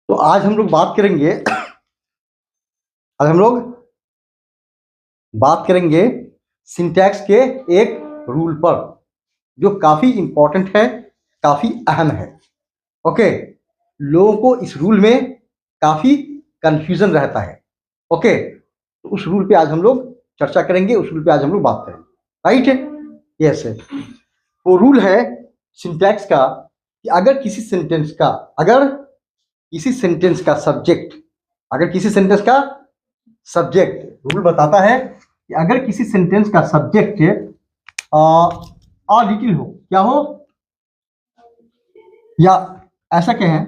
तो आज हम लोग बात करेंगे सिंटैक्स के एक रूल पर जो काफी इंपॉर्टेंट है, काफी अहम है। ओके, लोगों को इस रूल में काफी कंफ्यूजन रहता है। ओके, तो उस रूल पे आज हम लोग चर्चा करेंगे, उस रूल पे आज हम लोग बात करेंगे। राइट है, यस है। वो रूल है सिंटैक्स का कि अगर किसी सेंटेंस का सब्जेक्ट रूल बताता है कि अगर किसी सेंटेंस का सब्जेक्ट लिटिल हो, क्या हो, या ऐसा कहें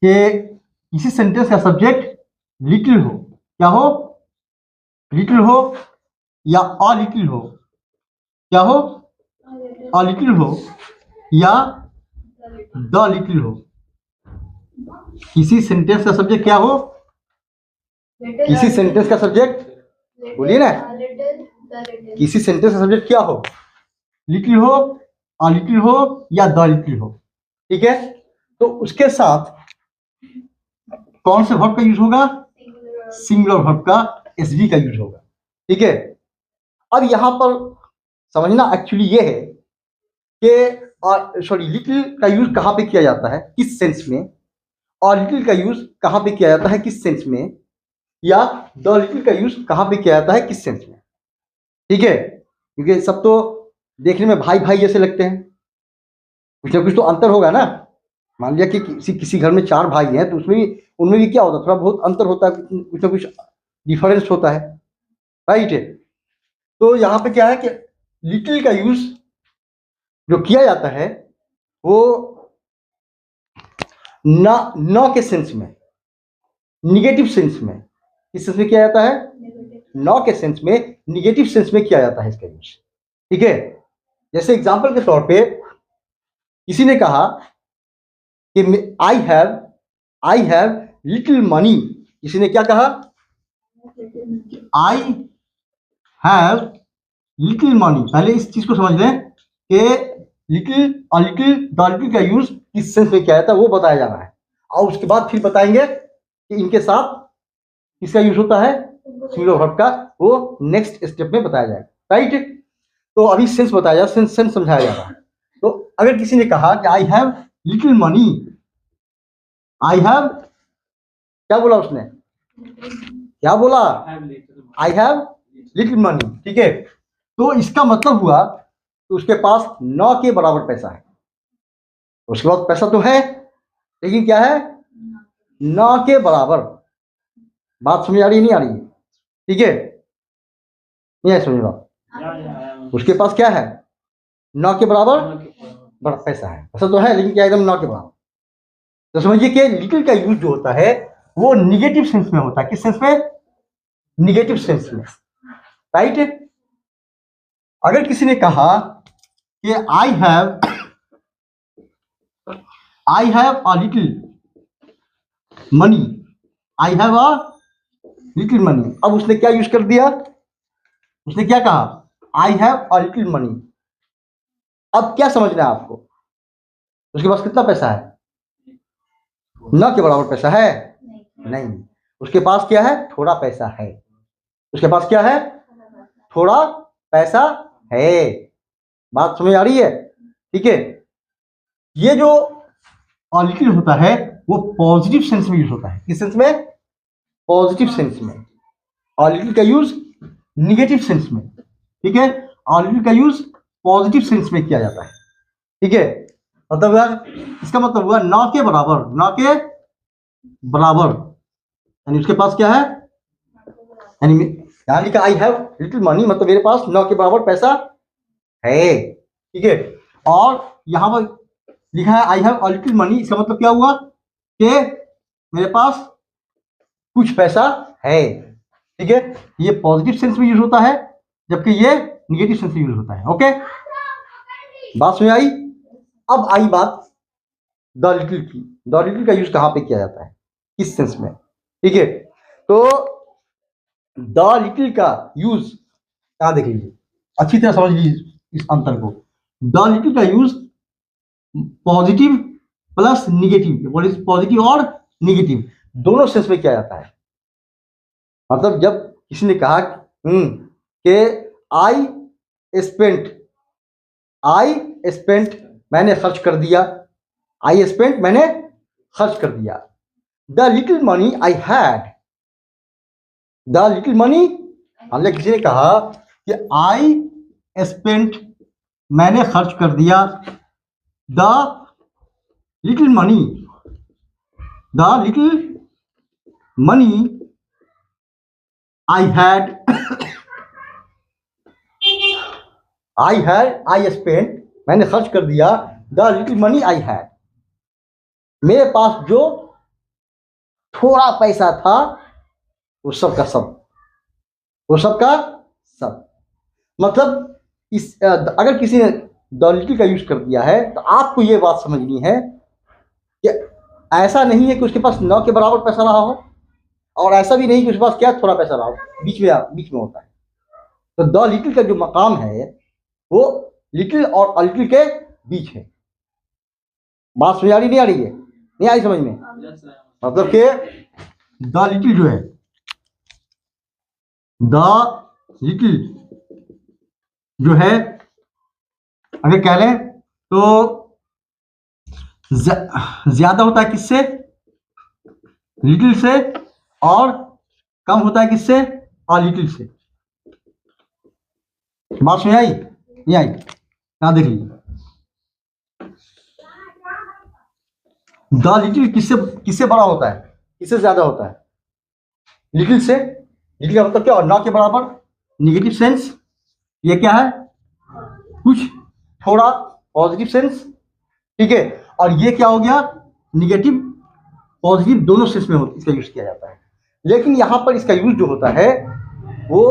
कि किसी सेंटेंस का सब्जेक्ट लिटिल हो, क्या हो, लिटिल हो, या लिटिल हो, क्या हो, लिटिल हो, या द लिटिल हो। किसी सेंटेंस का सब्जेक्ट क्या हो, किसी सेंटेंस का सब्जेक्ट, बोलिए ना, किसी सेंटेंस का सब्जेक्ट क्या हो, लिटिल हो, लिटिल हो, या द लिटिल हो। ठीक है, तो उसके साथ कौन से वर्ब का यूज होगा, सिंगुलर वर्ब का, एसवी का यूज होगा। ठीक है, अब यहां पर समझना एक्चुअली ये है कि लिटिल का यूज कहां पे किया जाता है, किस सेंस में, और लिटिल का यूज कहां पे किया जाता है, किस सेंस में, या द लिटिल का यूज कहां पे किया जाता है, किस सेंस में। ठीक है, क्योंकि सब तो देखने में भाई भाई जैसे लगते हैं, कुछ ना कुछ तो अंतर होगा ना। मान लिया कि किसी घर में 4 भाई हैं, तो उनमें भी क्या होता है, थोड़ा बहुत अंतर होता है, कुछ ना कुछ डिफरेंस होता है। राइट है, तो यहाँ पे क्या है कि लिटिल का यूज जो किया जाता है वो न के सेंस में, निगेटिव सेंस में, किस सेंस में किया जाता है, न के सेंस में, निगेटिव सेंस में किया जाता है इसका यूज। ठीक है, जैसे एग्जांपल के तौर पे किसी ने कहा कि आई हैव लिटिल मनी। किसी ने क्या कहा, आई हैव लिटिल मनी। पहले इस चीज को समझ लें कि लिटिल और द लिटिल का यूज किस सेंस में किया जाता है वो बताया जा रहा है, और उसके बाद फिर बताएंगे कि इनके साथ किसका यूज होता है, सिंगुलर वर्ब का, वो नेक्स्ट स्टेप में बताया जाएगा। राइट, तो अभी सेंस बताया जा, सेंस समझाया जा रहा है। तो अगर किसी ने कहा कि I have little money, I have, क्या बोला उसने, क्या बोला, आई हैव लिटिल मनी। ठीक है, तो इसका मतलब हुआ कि उसके पास 9 के बराबर पैसा है। उसके पास पैसा तो है, लेकिन क्या है, 9 के बराबर। बात समझ आ रही है, नहीं आ रही है? ठीक है, नहीं है समझ बात। उसके पास क्या है, 9 के बराबर बड़ा पैसा है, पैसा तो है, लेकिन क्या एकदम 9 के बराबर। तो समझिए कि लिटिल का यूज जो होता है वो निगेटिव सेंस में होता है। किस सेंस में, निगेटिव सेंस में। राइट, अगर किसी ने कहा कि I have a little money, I have a little money, अब उसने क्या यूज कर दिया, उसने क्या कहा, I have a little money. अब क्या समझना है आपको, उसके पास कितना पैसा है, 9 के बराबर पैसा है, नहीं, उसके पास क्या है, थोड़ा पैसा है। उसके पास क्या है, थोड़ा पैसा है। बात समझ आ रही है? ठीक है, ये जो लिटिल होता है वो पॉजिटिव सेंस में यूज होता है। किस सेंस में, पॉजिटिव सेंस में। और लिटिल का यूज निगेटिव सेंस में। ठीक है, और लिटिल का यूज पॉजिटिव सेंस में किया जाता है। ठीक है, मतलब इसका मतलब हुआ 9 के बराबर, 9 के बराबर, यानी उसके पास क्या है, यानी यहाँ लिखा आई हैव लिटिल मनी, मतलब मेरे पास 9 के बराबर पैसा है। ठीक है, और यहाँ पर लिखा है I have a little money, इसका मतलब क्या हुआ कि मेरे पास कुछ पैसा है। ठीक है, ये पॉजिटिव सेंस में यूज होता है, जबकि ये निगेटिव सेंस में यूज होता है। ओके, बात समझ आई? अब आई बात द लिटिल की। द लिटिल का यूज कहां पे किया जाता है, किस सेंस में? ठीक है, तो द लिटिल का यूज कहां देख लीजिए, अच्छी तरह समझ लीजिए इस अंतर को। द लिटिल का use positive plus negative, positive और निगेटिव दोनों सेंस में किया जाता है। मतलब जब किसी ने कहा कि आई स्पेंट मैंने खर्च कर दिया, आई स्पेंट मैंने खर्च कर दिया, the little money I had, the little money, हमने किसी ने कहा कि आई स्पेंट मैंने खर्च कर दिया, the little money I had, I spent मैंने खर्च कर दिया, the little money I had, मेरे पास जो थोड़ा पैसा था वो सब का सब, मतलब अगर किसी ने द लिटिल का यूज कर दिया है तो आपको ये बात समझनी है कि ऐसा नहीं है कि उसके पास न के बराबर पैसा रहा हो, और ऐसा भी नहीं कि उसके पास क्या थोड़ा पैसा रहा हो, बीच में होता है। तो द लिटिल का जो मकाम है वो लिटिल और अलिटिल के बीच है। बात समझ आ रही नहीं आ रही है? नहीं आई समझ में? मतलब कि द लिटिल जो है, द लिटिल जो है अगर कह लें तो ज्यादा होता है किससे? लिटिल से, और कम होता है किससे? अलिटिल से। बात समझ आई? नहीं आई? क्या देख लीजिए, द लिटिल किससे बड़ा होता है, किससे ज्यादा होता है? लिटिल से। लिटिल का मतलब क्या? और ना के बराबर, निगेटिव सेंस। ये क्या है? कुछ थोड़ा, पॉजिटिव सेंस, ठीक है। और ये क्या हो गया? निगेटिव पॉजिटिव दोनों सेंस में इसका यूज किया जाता है। लेकिन यहां पर इसका यूज जो होता है वो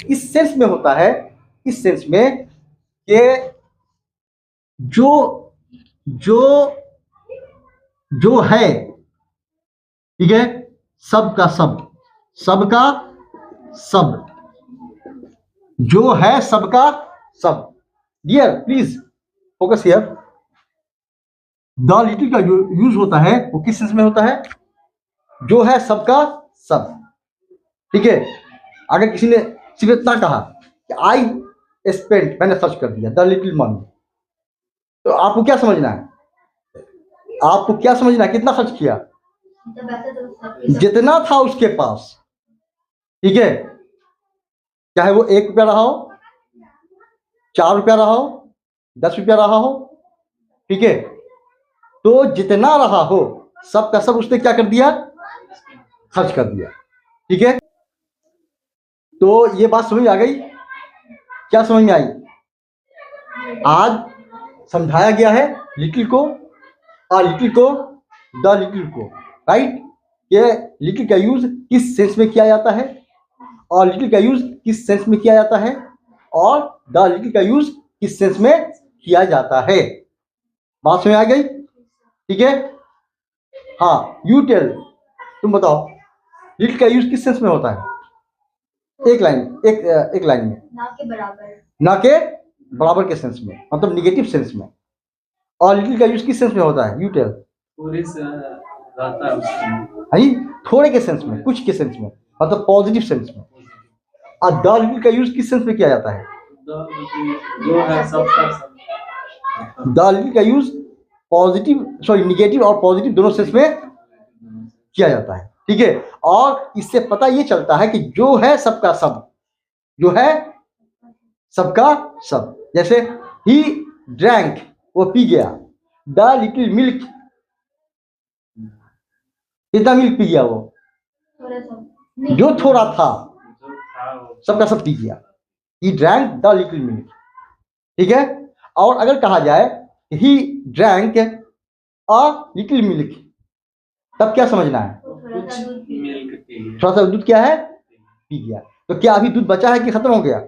इस सेंस में होता है, इस सेंस में कि जो जो जो है, ठीक है, सबका सब, जो है सबका सब। Dear please focus here. The little का जो यूज होता है वो किस सेंस में होता है? जो है सबका सब, ठीक है। अगर किसी ने सिर्फ इतना कहा कि आई स्पेंट मैंने खर्च कर दिया द लिटिल मनी, तो आपको क्या समझना है? कितना खर्च किया? जितना था उसके पास, ठीक है। चाहे वो 1 रुपया रहा हो, 4 रुपया रहा हो, 10 रुपया रहा हो, ठीक है। तो जितना रहा हो सबका सब उसने क्या कर दिया? खर्च कर दिया, ठीक है। तो ये बात समझ आ गई? क्या समझ में आई? आज समझाया गया है लिटिल को, लिटिल को, द लिटिल को, राइट। ये लिटिल का यूज किस सेंस में किया जाता है, और लिटिल का यूज किस सेंस में किया जाता है, और द लिटिल का यूज किस सेंस में किया जाता है। बात समझ आ गई? ठीक है। हाँ, यू टेल, तुम बताओ लिटिल का यूज किस सेंस में होता है? एक लाइन में। ना के बराबर के सेंस में, मतलब निगेटिव सेंस में। और लिटिल का यूज किस सेंस में होता है? You tell. थोड़े के सेंस में, कुछ के सेंस में, मतलब पॉजिटिव सेंस में। और द लिटिल का यूज किस सेंस में किया जाता है? द लिटिल का यूज निगेटिव और पॉजिटिव दोनों सेंस में किया जाता है, ठीक है। और इससे पता ये चलता है कि जो है सबका सब, जो है सबका सब। जैसे ही ड्रैंक, वो पी गया, द लिटिल मिल्क, कितना मिल्क पी गया? वो जो थोड़ा था सबका सब पी गया। He drank the little milk, ठीक है। और अगर कहा जाए he drank a little milk, तब क्या समझना है? थोड़ा सा दूध क्या है? पी गया। तो क्या अभी दूध बचा है कि खत्म हो गया?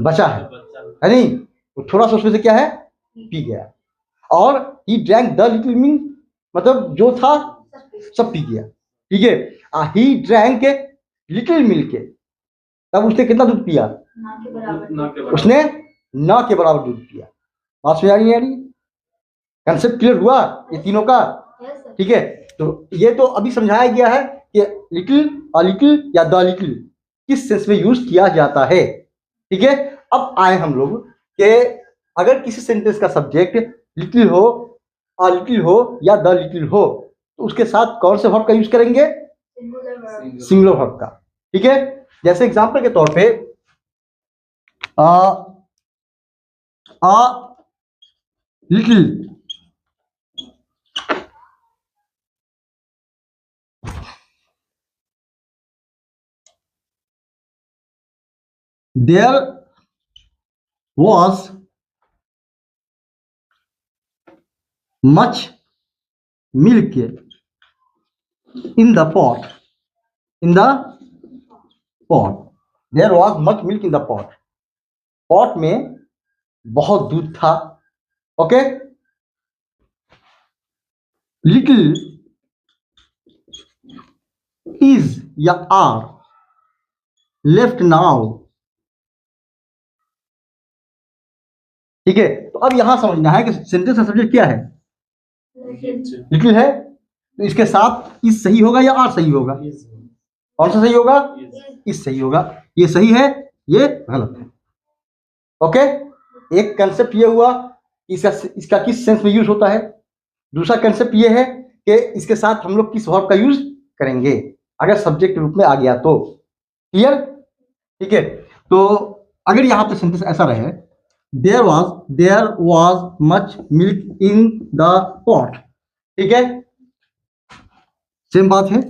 बचा है नहीं? वो थोड़ा सा उसमें से क्या है? पी गया। और he drank the little milk, मतलब जो था सब पी गया, ठीक है। ही ड्रैंक लिटिल मिल्क, तब उसने कितना दूध पिया? उसने ना के बराबर दूध पिया। बात समझ आ रही है? कंसेप्ट क्लियर हुआ ये तीनों का? ठीक है, तो ये तो अभी समझाया गया है कि लिटिल, अ लिटिल या द लिटिल किस सेंस में यूज किया जाता है। ठीक है, अब आए हम लोग कि अगर किसी सेंटेंस का सब्जेक्ट लिटिल हो, अ लिटिल हो या द लिटिल हो तो उसके साथ कौन से वर्ब का यूज करेंगे? सिंगुलर वर्ब का। ठीक है, जैसे एग्जांपल के तौर पे a little, there was much milk in the pot. In the pot. There was much milk in the pot. pot में बहुत दूध था। ओके, लिटिल इज या आर लेफ्ट नाउ। ठीक है, तो अब यहां समझना है कि सेंटेंस का सब्जेक्ट क्या है? लिटिल है, तो इसके साथ इज सही होगा या आर सही होगा? कौन सा सही होगा? इज सही होगा। ये सही है, ये गलत है। ओके, एक कंसेप्ट ये हुआ इसका किस सेंस में यूज होता है। दूसरा कंसेप्ट ये है कि इसके साथ हम लोग किस वर्ब का यूज करेंगे अगर सब्जेक्ट रूप में आ गया तो। क्लियर? ठीक है, तो अगर यहां पे सेंटेंस ऐसा रहे, there was much milk in the pot. ठीक है, सेम बात है।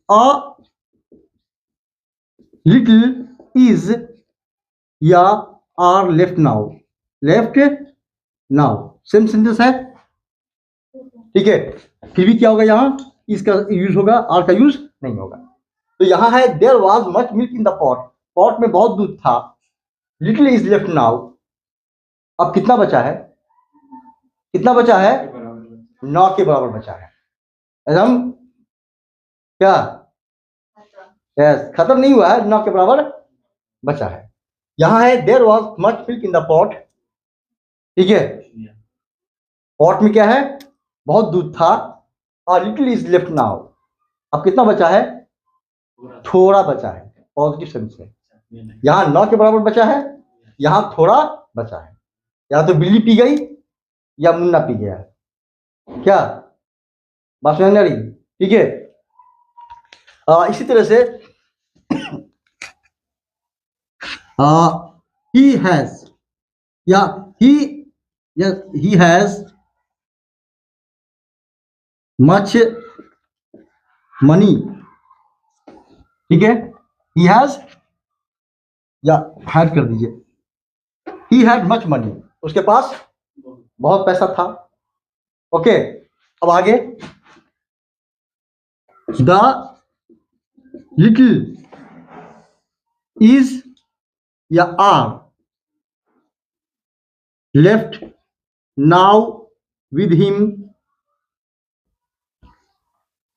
अ लिटिल इज या are left now, left now same sentence है। ठीक है, फिर भी क्या होगा, यहां इसका यूज होगा, आर का यूज नहीं होगा। तो यहां है there was much milk in the pot, pot में बहुत दूध था। लिटिल इज लेफ्ट नाउ, अब कितना बचा है? कितना बचा है? 9 के बराबर बचा है। एकदम क्या? यस, खत्म नहीं हुआ है, 9 के बराबर बचा है। यहां है there was much milk in the pot. ठीक है, पॉट में क्या है? बहुत दूध था। और लिटिल इज लेफ्ट नाउ, अब कितना बचा है? थोड़ा बचा है, पॉजिटिव सेंस में। यहां 9 के बराबर बचा है, यहां थोड़ा बचा है। या तो बिल्ली पी गई या मुन्ना पी गया है। क्या बात समझ में आ रही? ठीक है, इसी तरह से he has या he has much money। ठीक है, he has या had कर दीजिए, he had much money, उसके पास बहुत पैसा था। ओके, अब आगे the little is या are left now with him।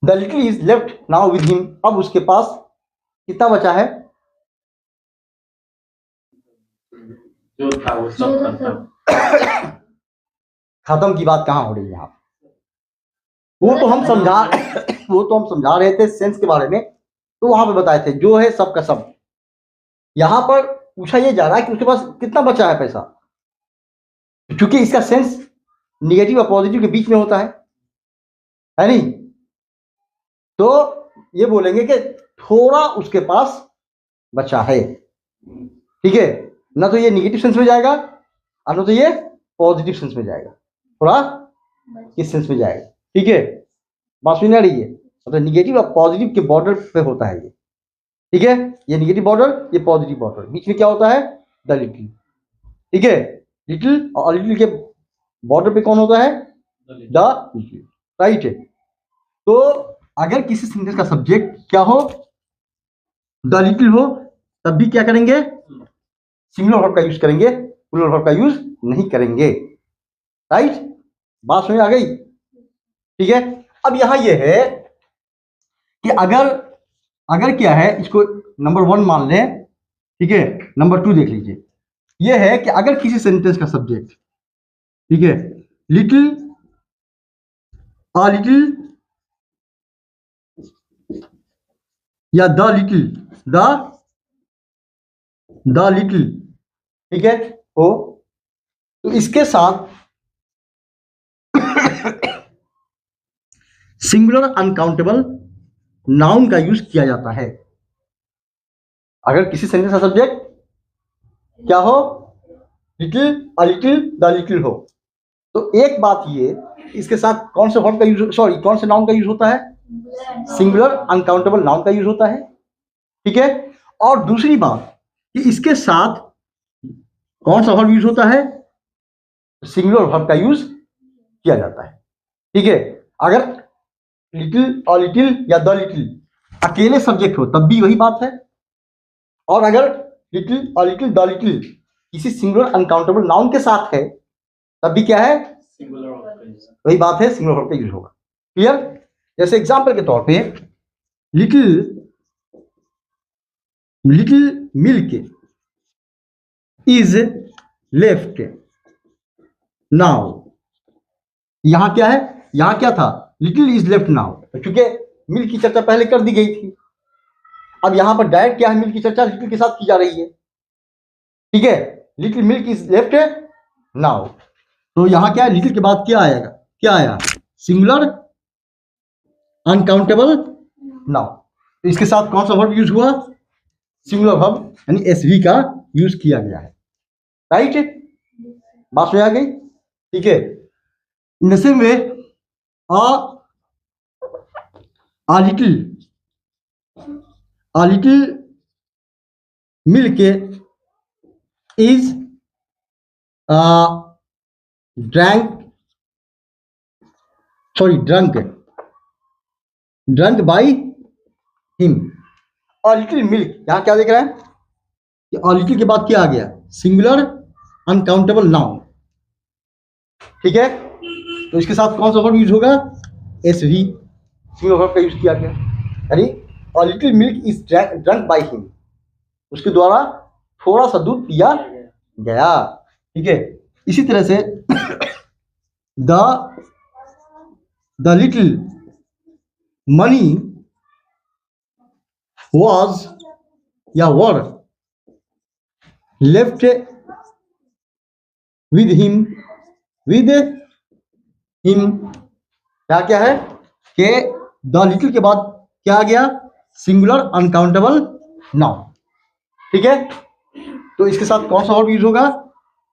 the little is left now with him, अब उसके पास कितना बचा है? जो था वो सब खत्म। खत्म की बात कहां हो रही है यहाँ? वो तो हम समझा रहे थे सेंस के बारे में, तो वहां पे बताए थे जो है सब का सब। यहां पर पूछा ये जा रहा है कि उसके पास कितना बचा है पैसा, क्योंकि इसका सेंस निगेटिव और पॉजिटिव के बीच में होता है नहीं? तो ये बोलेंगे कि थोड़ा उसके पास बचा है। ठीक है, ना तो ये निगेटिव सेंस में जाएगा और ना तो ये पॉजिटिव सेंस में जाएगा, थोड़ा किस सेंस में जाएगा। ठीक है, बात सुन आ रही है? मतलब निगेटिव और पॉजिटिव के बॉर्डर पे होता है ये। ठीक है, ये निगेटिव बॉर्डर, ये पॉजिटिव बॉर्डर, बीच में क्या होता है? The little. ठीक है, लिटिल और लिटिल के बॉर्डर पे कौन होता है? The little. राइट है, तो अगर किसी सेंटेंस का सब्जेक्ट क्या हो? द लिटिल हो, तब भी क्या करेंगे? सिंगुलर वर्ब का यूज करेंगे, प्लूरल वर्ब का यूज नहीं करेंगे। राइट, बात समझ आ गई? ठीक है, अब यहां ये है कि अगर क्या है, इसको नंबर 1 मान लें। ठीक है, नंबर 2 देख लीजिए। ये है कि अगर किसी सेंटेंस का सब्जेक्ट, ठीक है, लिटिल, अ लिटिल या द लिटिल, द लिटिल, ठीक है हो। तो इसके साथ सिंगुलर अनकाउंटेबल नाउन का यूज किया जाता है। अगर किसी सेंटेंस का सब्जेक्ट क्या हो, little, a little, the little हो, तो एक बात ये, इसके साथ कौन से वर्ब का यूज, सॉरी कौन से नाउन का यूज होता है, सिंगुलर अनकाउंटेबल नाउन का यूज होता है, ठीक है। और दूसरी बात कि इसके साथ कौन सा वर्ब यूज होता है, सिंगुलर वर्ब का यूज किया जाता है, ठीक है। अगर लिटिल और लिटिल या द लिटिल अकेले सब्जेक्ट हो तब भी वही बात है, और अगर लिटिल और लिटिल, द लिटिल किसी सिंगुलर अनकाउंटेबल नाउन के साथ है तब भी क्या है, सिंगुलर वर्ब का यूज। वही बात है, सिंगुलर वर्ब का यूज होगा। क्लियर। जैसे एग्जांपल के तौर पे little, little milk is left now. यहां क्या है, यहां क्या था, लिटिल इज लेफ्ट नाउ, क्योंकि मिल्क की चर्चा पहले कर दी गई थी। अब यहां पर डायरेक्ट क्या है, मिल्क की चर्चा लिटिल के साथ की जा रही है, ठीक है। Little milk is left now, तो यहां क्या है, लिटिल के बाद क्या आएगा, क्या आया, सिंगुलर अनकाउंटेबल नाउन। तो इसके साथ कौन सा वर्ब यूज हुआ, सिंगुलर वर्ब यानी एसवी का यूज किया गया है, राइट। बात में आ गई, ठीक है। In the same way a little milk is drunk by him। a little milk, यहां क्या देख रहे हैं कि a little के बाद क्या आ गया, सिंगुलर अनकाउंटेबल नाउन, ठीक है। तो इसके साथ कौन सा वर्ब यूज होगा, एसवी, सिंगुलर वर्ब का यूज किया गया, यानी a little milk is drunk by him, उसके द्वारा थोड़ा सा दूध पिया गया, ठीक है। इसी तरह से द लिटिल मनी was या वर लेफ्ट विद हिम, क्या है कि द लिटिल के बाद क्या आ गया, सिंगुलर अनकाउंटेबल नाउन, ठीक है। तो इसके साथ कौन सा वर्ब यूज होगा,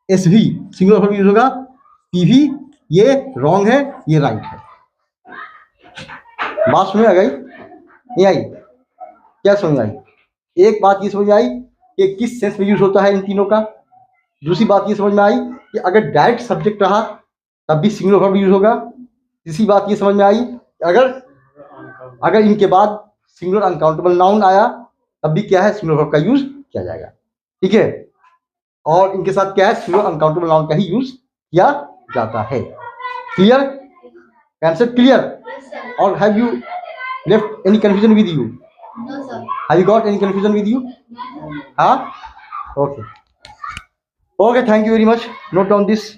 एसवी, सिंगुलर वर्ब यूज होगा, पीवी, ये रॉन्ग है, ये राइट है। बात समझ आ गई, नहीं आई, क्या समझ आई, एक बात ये समझ आई कि किस सेंस में यूज होता है इन तीनों का। दूसरी बात ये समझ में आई कि अगर डायरेक्ट सब्जेक्ट रहा तब भी सिंगुलर वर्ब यूज होगा। तीसरी बात ये समझ में आई कि अगर इनके बाद सिंगुलर अनकाउंटेबल नाउन आया तब भी क्या है, सिंगुलर वर्ब का यूज किया जाएगा, ठीक है। और इनके साथ क्या है, सिंगुलर अनकाउंटेबल नाउन का ही यूज किया जाता है। Clear, answer clear. और have you left any confusion with you, No, sir. have you got any confusion with you? Okay, thank you very much. Note down this.